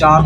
4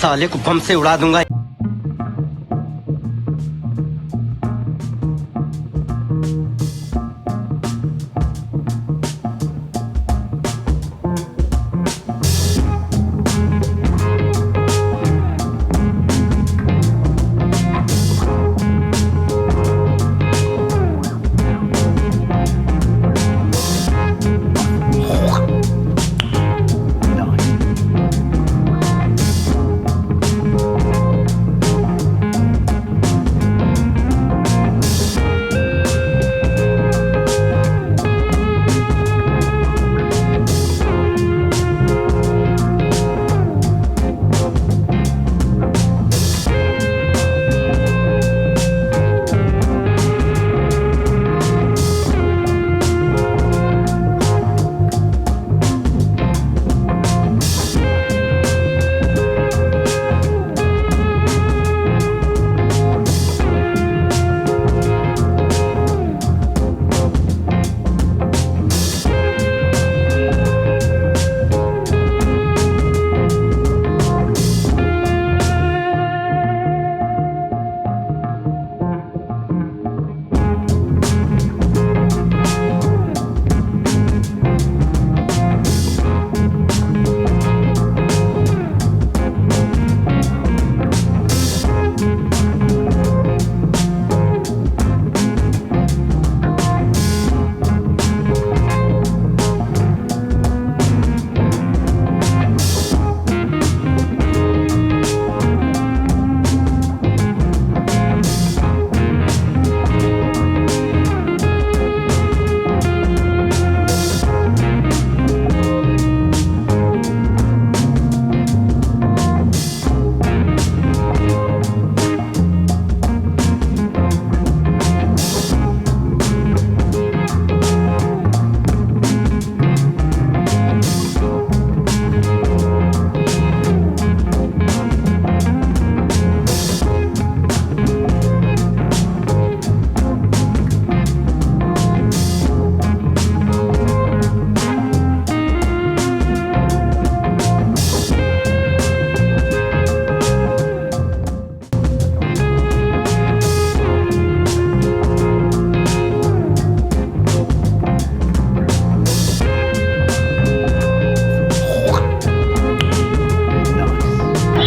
साले को बम से उड़ा दूंगा.